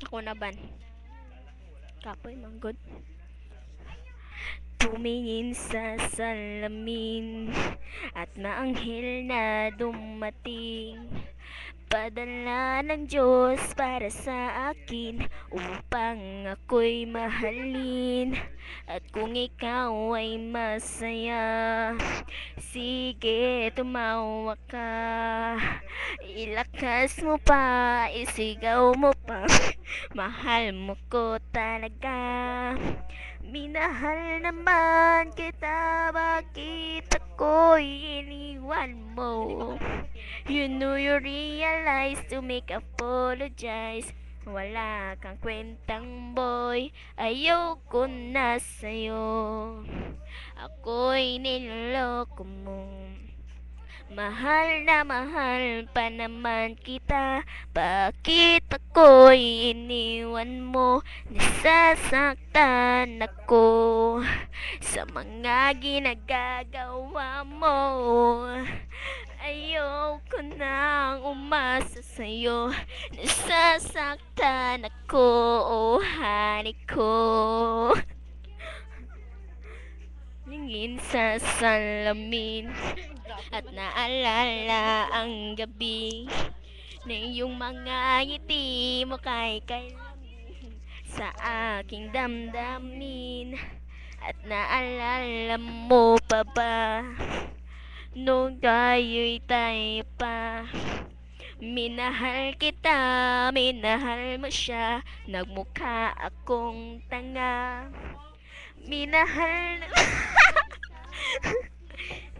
Ako na ban. Kapoy manggod. Tumingin sa salamin at naanghel na dumating. Padala ng Diyos para sa akin upang ako'y mahalin. At kung ikaw ay masaya, sige tumawa ka. Ilakas mo pa, isigaw mo pa. Mahal mo ko talaga. Minahal naman kita, bakit ako'y iniwan mo? You know you realize to make apologize. Wala kang kwentang boy, ayoko na sa'yo. Ako'y niloloko mo. Mahal na mahal pa naman kita, bakit ako'y iniwan mo? Nasasaktan ako sa mga ginagagawa mo. Ayoko nang umasa sa'yo, nasasaktan ako, oh honey ko. Lingin sa salamin at naalala ang gabi na iyong mga ngiti mo kay kailamin sa aking damdamin. At naalala mo pa ba nung tayo'y tayo pa? Minahal kita, minahal mo siya, nagmukha akong tanga. Minahal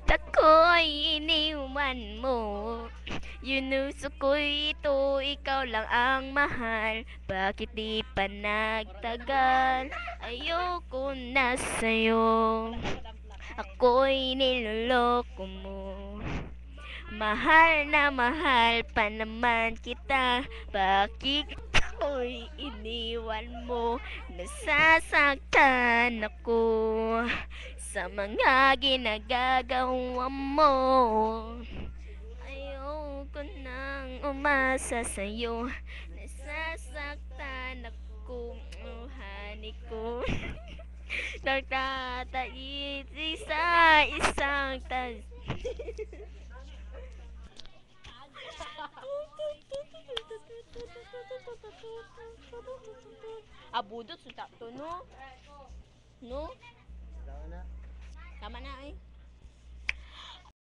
ako'y iniwan mo. Yunuso ko'y ito, ikaw lang ang mahal. Bakit di pa nagtagal? Ayoko na sa'yo, ako'y niloloko mo. Mahal na mahal pa naman kita, bakit ako'y iniwan mo? Nasasaktan ako sa mga ginagagawa mo. Ayoko nang umasa sa'yo, nasasaktan ako, oh honey ko. Nagtatais sa isang abudot sa to no? No? Tama na eh.